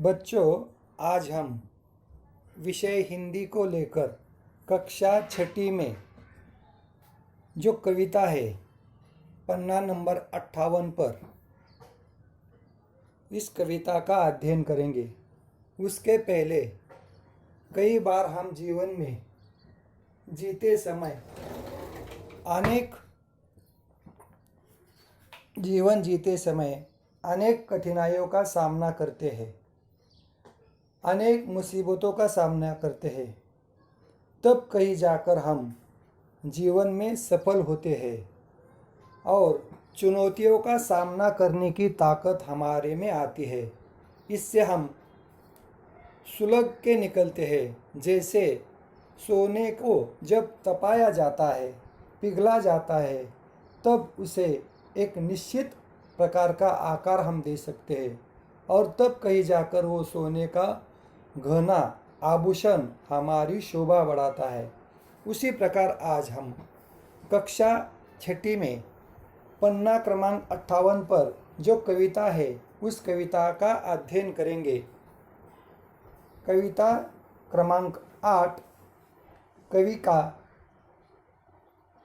बच्चों, आज हम विषय हिंदी को लेकर कक्षा छठी में जो कविता है पन्ना नंबर 58 पर इस कविता का अध्ययन करेंगे। उसके पहले कई बार हम जीवन में जीते समय अनेक कठिनाइयों का सामना करते हैं, अनेक मुसीबतों का सामना करते हैं। तब कहीं जाकर हम जीवन में सफल होते हैं और चुनौतियों का सामना करने की ताकत हमारे में आती है। इससे हम सुलग के निकलते हैं। जैसे सोने को जब तपाया जाता है, पिघला जाता है, तब उसे एक निश्चित प्रकार का आकार हम दे सकते हैं और तब कहीं जाकर वो सोने का घना आभूषण हमारी शोभा बढ़ाता है। उसी प्रकार आज हम कक्षा छठी में पन्ना क्रमांक 58 पर जो कविता है उस कविता का अध्ययन करेंगे। कविता क्रमांक 8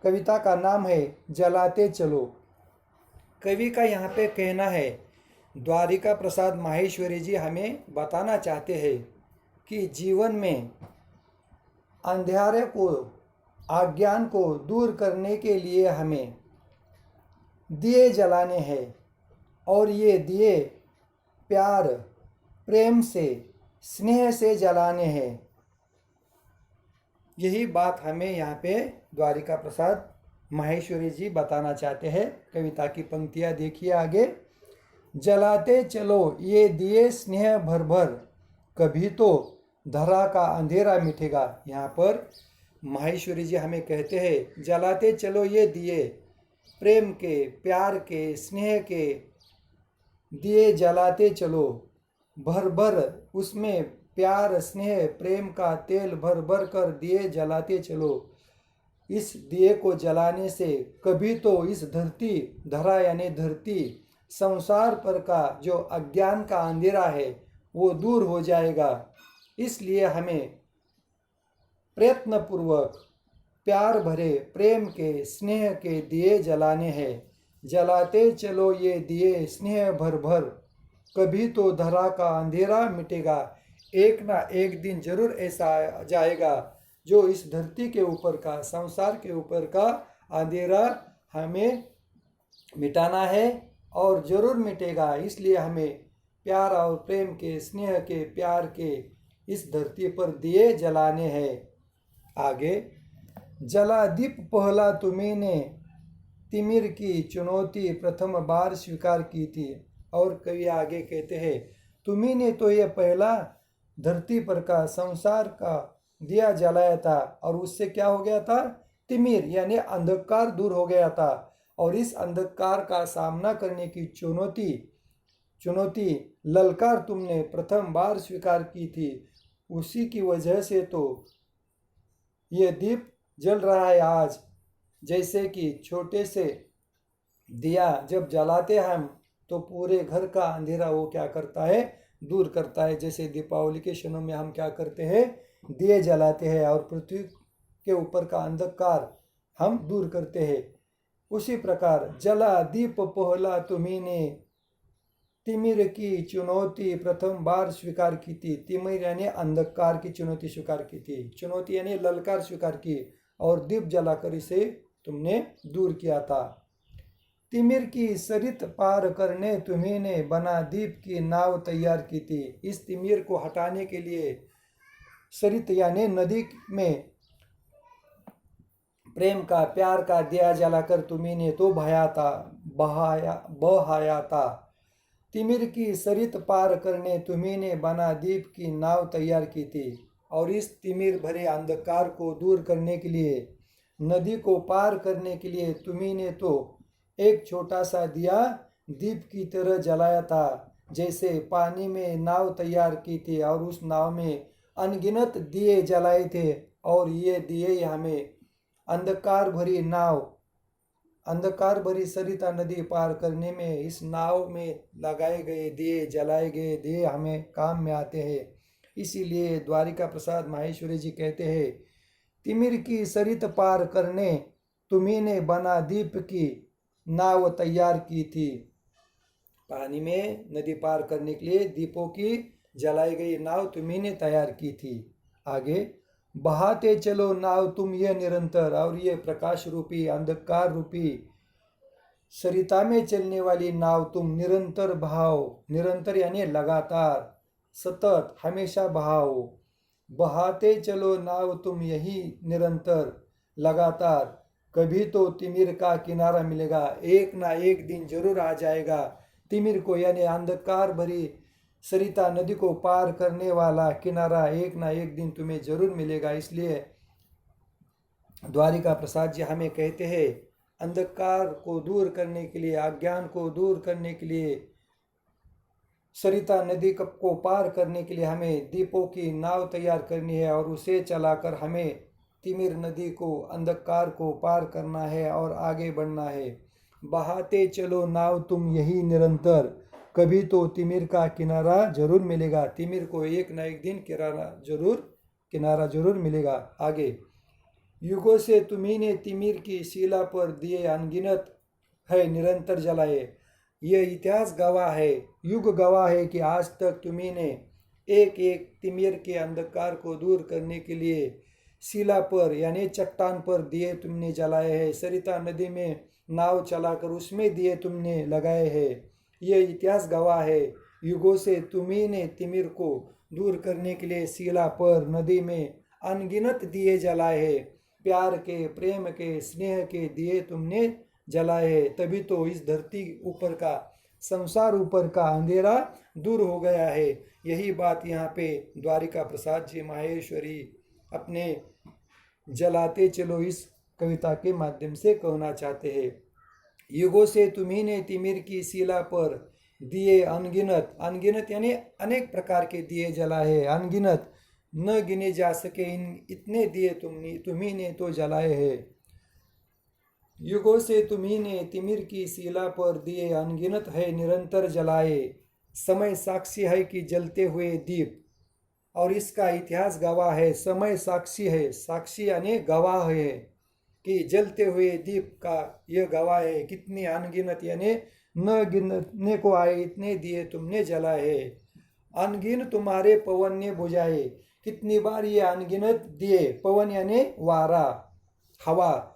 कविता का नाम है जलाते चलो। कवि का यहाँ पे कहना है, द्वारिका प्रसाद माहेश्वरी जी हमें बताना चाहते हैं कि जीवन में अंधेरे को, अज्ञान को दूर करने के लिए हमें दिए जलाने हैं और ये दिए प्यार, प्रेम से, स्नेह से जलाने हैं। यही बात हमें यहाँ पे द्वारिका प्रसाद माहेश्वरी जी बताना चाहते हैं। कविता की पंक्तियाँ देखिए आगे। जलाते चलो ये दिए स्नेह भर भर, कभी तो धरा का अंधेरा मिटेगा। यहाँ पर माहेश्वरी जी हमें कहते हैं, जलाते चलो ये दिए, प्रेम के, प्यार के, स्नेह के दिए जलाते चलो, भर भर उसमें प्यार, स्नेह, प्रेम का तेल भर भर कर दिए जलाते चलो। इस दिए को जलाने से कभी तो इस धरती, धरा यानी धरती, संसार पर का जो अज्ञान का अंधेरा है वो दूर हो जाएगा। इसलिए हमें प्रयत्नपूर्वक प्यार भरे, प्रेम के, स्नेह के दिए जलाने हैं। जलाते चलो ये दिए स्नेह भर भर, कभी तो धरा का अंधेरा मिटेगा। एक ना एक दिन जरूर ऐसा जाएगा जो इस धरती के ऊपर का, संसार के ऊपर का अंधेरा हमें मिटाना है और ज़रूर मिटेगा। इसलिए हमें प्यार और प्रेम के, स्नेह के, प्यार के इस धरती पर दिए जलाने हैं। आगे, जला दीप पहला तुम्ही ने, तिमिर की चुनौती प्रथम बार स्वीकार की थी। और कवि आगे कहते हैं, तुम्ही ने तो ये पहला धरती पर का, संसार का दिया जलाया था और उससे क्या हो गया था? तिमिर यानी अंधकार दूर हो गया था। और इस अंधकार का सामना करने की चुनौती ललकार तुमने प्रथम बार स्वीकार की थी। उसी की वजह से तो ये दीप जल रहा है आज। जैसे कि छोटे से दिया जब जलाते हैं हम तो पूरे घर का अंधेरा वो क्या करता है? दूर करता है। जैसे दीपावली के क्षणों में हम क्या करते हैं? दिए जलाते हैं और पृथ्वी के ऊपर का अंधकार हम दूर करते हैं। उसी प्रकार जला दीप पहला तुम्ही ने, तिमिर की चुनौती प्रथम बार स्वीकार की थी। तिमिर यानी अंधकार की चुनौती स्वीकार की थी, चुनौती यानी ललकार स्वीकार की और दीप जलाकर इसे तुमने दूर किया था। तिमिर की सरित पार करने तुम्ही ने बना दीप की नाव तैयार की थी। इस तिमिर को हटाने के लिए सरित यानी नदी में प्रेम का, प्यार का दिया जलाकर तुम्ही ने तो बहाया था। तिमिर की सरित पार करने तुम्ही ने बना दीप की नाव तैयार की थी। और इस तिमिर भरे अंधकार को दूर करने के लिए, नदी को पार करने के लिए तुम्ही ने तो एक छोटा सा दिया दीप की तरह जलाया था। जैसे पानी में नाव तैयार की थी और उस नाव में अनगिनत दिए जलाए थे और ये दिए हमें अंधकार भरी नाव अंधकार भरी सरिता नदी पार करने में इस नाव में लगाए गए दिए, जलाए गए दिए हमें काम में आते हैं। इसीलिए द्वारिका प्रसाद माहेश्वरी जी कहते हैं, तिमिर की सरित पार करने तुम्ही ने बना दीप की नाव तैयार की थी। पानी में नदी पार करने के लिए दीपों की जलाई गई नाव तुम्ही ने तैयार की थी। आगे, बहाते चलो नाव तुम ये निरंतर, और ये प्रकाश रूपी अंधकार रूपी सरिता में चलने वाली नाव तुम निरंतर बहाओ। निरंतर यानी लगातार, सतत, हमेशा बहाओ। बहाते चलो नाव तुम यही निरंतर, लगातार। कभी तो तिमिर का किनारा मिलेगा, एक ना एक दिन जरूर आ जाएगा। तिमिर को यानी अंधकार भरी सरिता नदी को पार करने वाला किनारा एक ना एक दिन तुम्हें जरूर मिलेगा। इसलिए द्वारिका प्रसाद जी हमें कहते हैं, अंधकार को दूर करने के लिए, अज्ञान को दूर करने के लिए, सरिता नदी को पार करने के लिए हमें दीपों की नाव तैयार करनी है और उसे चलाकर हमें तिमिर नदी को, अंधकार को पार करना है और आगे बढ़ना है। बहाते चलो नाव तुम यही निरंतर, कभी तो तिमिर का किनारा जरूर मिलेगा। तिमिर को एक ना एक दिन किनारा जरूर मिलेगा। आगे, युगों से तुम्ही ने तिमिर की शिला पर दिए अनगिनत है निरंतर जलाए। ये इतिहास गवाह है, युग गवाह है कि आज तक तुम्ही ने एक एक तिमिर के अंधकार को दूर करने के लिए शिला पर यानी चट्टान पर दिए तुमने जलाए हैं। सरिता नदी में नाव चलाकर उसमें दिए तुमने लगाए हैं। ये इतिहास गवाह है, युगों से तुम्ही ने तिमिर को दूर करने के लिए शिला पर, नदी में अनगिनत दिए जलाए हैं। प्यार के, प्रेम के, स्नेह के दिए तुमने जलाए हैं। तभी तो इस धरती ऊपर का, संसार ऊपर का अंधेरा दूर हो गया है। यही बात यहाँ पे द्वारिका प्रसाद जी माहेश्वरी अपने जलाते चलो इस कविता के माध्यम से कहना चाहते हैं। युगों से तुम्ही ने तिमिर की शिला पर दिए अनगिनत, अनगिनत यानी अनेक प्रकार के दिए जलाए, अनगिनत न गिने जा सके इतने दिए तुम्ही ने तो जलाए हैं। युगों से तुम्ही ने तिमिर की शिला पर दिए अनगिनत है निरंतर जलाए। समय साक्षी है कि जलते हुए दीप, और इसका इतिहास गवाह है। समय साक्षी है, साक्षी यानी गवाह है कि जलते हुए दीप का यह गवाह है। कितनी अनगिनत यानी न गिनने को आए इतने दिए तुमने जलाए। अनगिन तुम्हारे पवन ने बुझाए। कितनी बार ये अनगिनत दिए, पवन यानी वारा, हवा,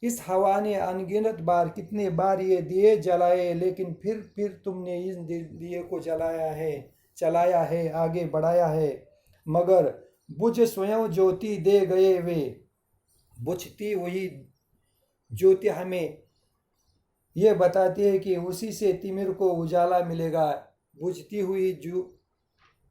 इस हवा ने अनगिनत बार, कितने बार ये दिए जलाए, लेकिन फिर तुमने इस दिए को जलाया है, चलाया है, आगे बढ़ाया है। मगर बुझ स्वयं ज्योति दे गए वे। बुझती हुई ज्योति हमें यह बताती है कि उसी से तिमिर को उजाला मिलेगा। बुझती हुई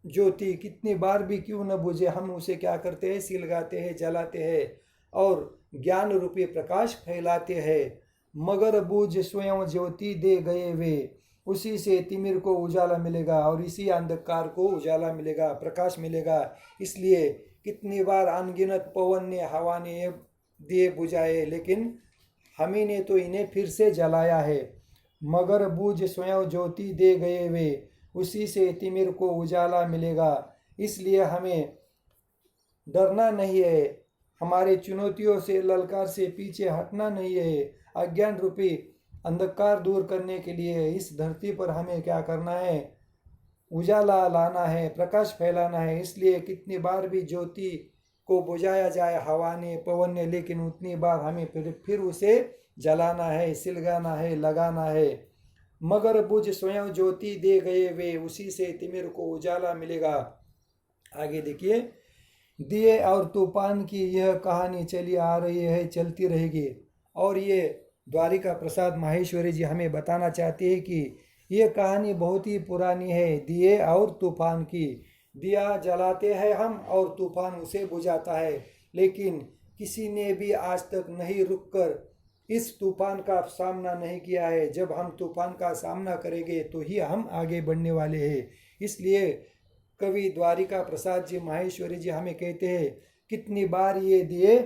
ज्योति कितनी बार भी क्यों न बुझे, हम उसे क्या करते हैं, सिलगाते हैं, जलाते हैं और ज्ञान रूपी प्रकाश फैलाते हैं। मगर बुझ स्वयं ज्योति दे गए वे, उसी से तिमिर को उजाला मिलेगा और इसी अंधकार को उजाला मिलेगा, प्रकाश मिलेगा। इसलिए कितनी बार अनगिनत पवन ने, हवा ने दिए बुझाए, लेकिन हमी ने तो इन्हें फिर से जलाया है। मगर बूझ स्वयं ज्योति दे गए वे, उसी से तिमिर को उजाला मिलेगा। इसलिए हमें डरना नहीं है, हमारे चुनौतियों से, ललकार से पीछे हटना नहीं है। अज्ञान रूपी अंधकार दूर करने के लिए इस धरती पर हमें क्या करना है, उजाला लाना है, प्रकाश फैलाना है। इसलिए कितनी बार भी ज्योति को बुझाया जाए हवा ने, पवन ने, लेकिन उतनी बार हमें फिर उसे जलाना है, सिलगाना है, लगाना है। मगर बुझ स्वयं ज्योति दे गए वे, उसी से तिमिर को उजाला मिलेगा। आगे देखिए, दिए और तूफान की यह कहानी चली आ रही है, चलती रहेगी। और ये द्वारिका प्रसाद माहेश्वरी जी हमें बताना चाहते हैं कि ये कहानी बहुत ही पुरानी है, दिए और तूफान की। दिया जलाते हैं हम और तूफान उसे बुझाता है, लेकिन किसी ने भी आज तक नहीं रुककर इस तूफान का सामना नहीं किया है। जब हम तूफान का सामना करेंगे तो ही हम आगे बढ़ने वाले हैं। इसलिए कवि द्वारिका प्रसाद जी माहेश्वरी जी हमें कहते हैं, कितनी बार ये दिए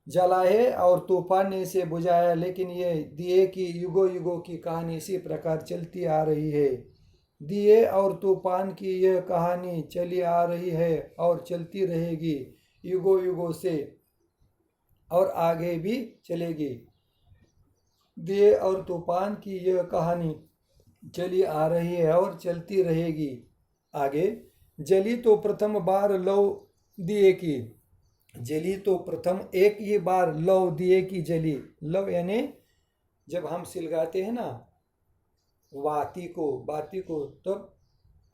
जला है और तूफान ने इसे बुझाया, लेकिन ये दिए की युगों युगों की कहानी इसी प्रकार चलती आ रही है। दिए और तूफान की यह कहानी चली आ रही है और चलती रहेगी युगों युगों से, और आगे भी चलेगी। दिए और तूफान की यह कहानी चली आ रही है और चलती रहेगी आगे। जली तो प्रथम बार लौ दिए की, जली तो प्रथम एक ही बार लौ दिए की जली। लौ यानी जब हम सिलगाते हैं ना बाती को, तब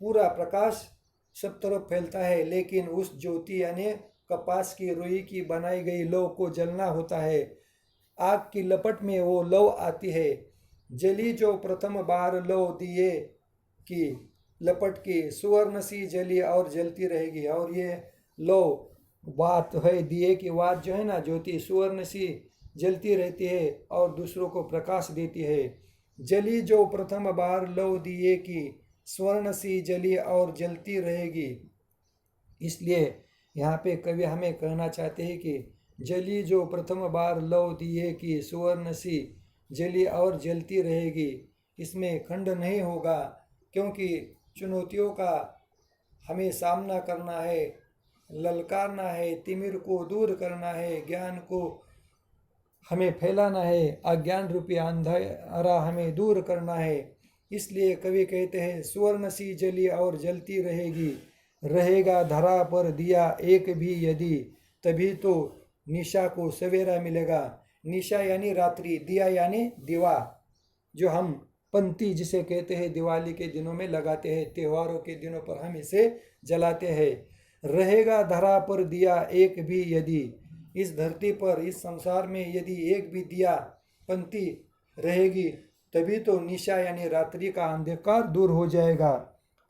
पूरा प्रकाश सब तरफ फैलता है, लेकिन उस ज्योति यानी कपास की रुई की बनाई गई लौ को जलना होता है। आग की लपट में वो लौ आती है। जली जो प्रथम बार लौ दिए की लपट की, सुवर्ण सी जली और जलती रहेगी। और ये लौ बात है, दिए की बात जो है ना, ज्योति सुवर्ण सी जलती रहती है और दूसरों को प्रकाश देती है। जली जो प्रथम बार लौ दिए की, स्वर्ण सी जली और जलती रहेगी। इसलिए यहाँ पे कवि हमें कहना चाहते हैं कि जली जो प्रथम बार लौ दिए की, सुवर्ण सी जली और जलती रहेगी। इसमें खंड नहीं होगा, क्योंकि चुनौतियों का हमें सामना करना है, ललकारना है, तिमिर को दूर करना है, ज्ञान को हमें फैलाना है, अज्ञान रूपी अंधेरा हमें दूर करना है। इसलिए कवि कहते हैं सुवर्ण सी जली और जलती रहेगी, रहेगा धरा पर दिया एक भी यदि, तभी तो निशा को सवेरा मिलेगा। निशा यानी रात्रि, दिया यानी दिवा, जो हम पंती जिसे कहते हैं दिवाली के दिनों में लगाते हैं, त्योहारों के दिनों पर हम इसे जलाते हैं। रहेगा धरा पर दिया एक भी यदि, इस धरती पर इस संसार में यदि एक भी दिया पंती रहेगी, तभी तो निशा यानी रात्रि का अंधकार दूर हो जाएगा,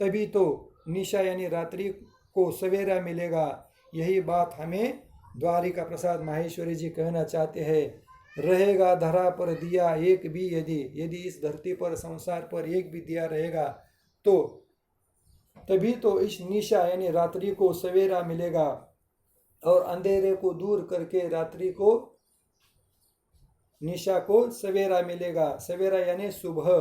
तभी तो निशा यानी रात्रि को सवेरा मिलेगा। यही बात हमें द्वारिका प्रसाद माहेश्वरी जी कहना चाहते हैं। रहेगा धरा पर दिया एक भी यदि, यदि इस धरती पर संसार पर एक भी दिया रहेगा तो तभी तो इस निशा यानी रात्रि को सवेरा मिलेगा, और अंधेरे को दूर करके रात्रि को निशा को सवेरा मिलेगा। सवेरा यानी सुबह,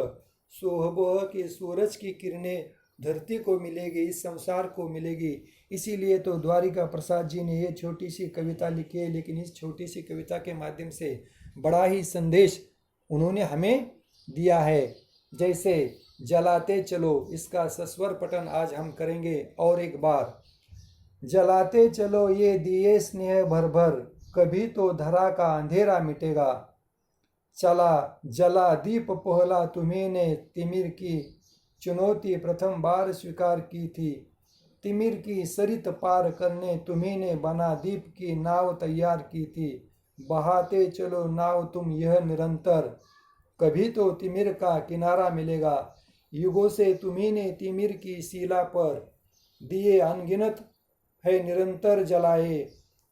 सुबह की सूरज की किरणें धरती को मिलेगी, इस संसार को मिलेगी। इसीलिए तो द्वारिका प्रसाद जी ने ये छोटी सी कविता लिखी है, लेकिन इस छोटी सी कविता के माध्यम से बड़ा ही संदेश उन्होंने हमें दिया है। जैसे जलाते चलो, इसका सस्वर पठन आज हम करेंगे और एक बार। जलाते चलो ये दिए स्नेह भर भर, कभी तो धरा का अंधेरा मिटेगा। चला जला दीप पहला तुम्हें ने, तिमिर की चुनौती प्रथम बार स्वीकार की थी। तिमिर की सरित पार करने तुम्ही ने बना दीप की नाव तैयार की थी। बहाते चलो नाव तुम यह निरंतर, कभी तो तिमिर का किनारा मिलेगा। युगों से तुम्ही ने तिमिर की शिला पर दिए अनगिनत है निरंतर जलाए।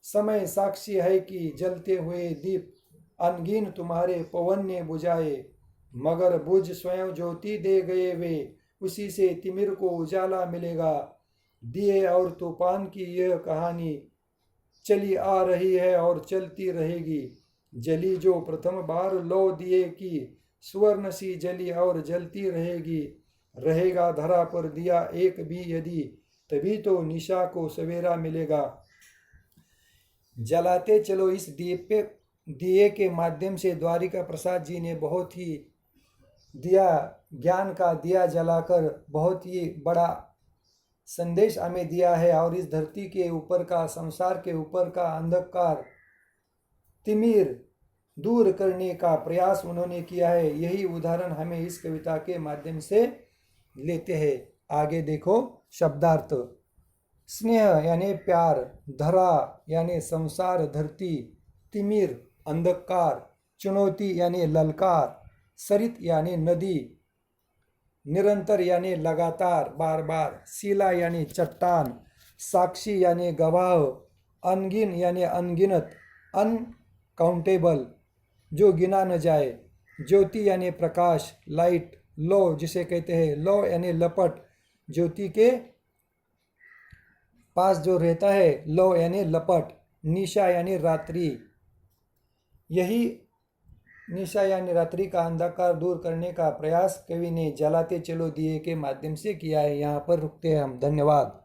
समय साक्षी है कि जलते हुए दीप अनगिन तुम्हारे पवन ने बुझाए। मगर बुझ स्वयं ज्योति दे गए वे, उसी से तिमिर को उजाला मिलेगा। दिए और तूफान की यह कहानी चली आ रही है और चलती रहेगी। जली जो प्रथम बार लौ दिए की, स्वर्ण सी जली और जलती रहेगी। रहेगा धरा पर दिया एक भी यदि, तभी तो निशा को सवेरा मिलेगा। जलाते चलो, इस दिए के माध्यम से द्वारिका प्रसाद जी ने बहुत ही दिया, ज्ञान का दिया जलाकर बहुत ही बड़ा संदेश हमें दिया है। और इस धरती के ऊपर का, संसार के ऊपर का अंधकार तिमिर दूर करने का प्रयास उन्होंने किया है। यही उदाहरण हमें इस कविता के माध्यम से लेते हैं। आगे देखो शब्दार्थ। स्नेह यानी प्यार, धरा यानी संसार धरती, तिमिर अंधकार, चुनौती यानी ललकार, सरित यानी नदी, निरंतर यानी लगातार बार बार, शिला यानी चट्टान, साक्षी यानी गवाह, अनगिन यानी अनगिनत, अनकाउंटेबल जो गिना न जाए, ज्योति यानी प्रकाश लाइट, लो जिसे कहते हैं लो यानी लपट, ज्योति के पास जो रहता है लो यानी लपट, निशा यानी रात्रि, यही निशा यानी रात्रि का अंधकार दूर करने का प्रयास कवि ने जलाते चलो दिए के माध्यम से किया है। यहाँ पर रुकते हैं हम। धन्यवाद।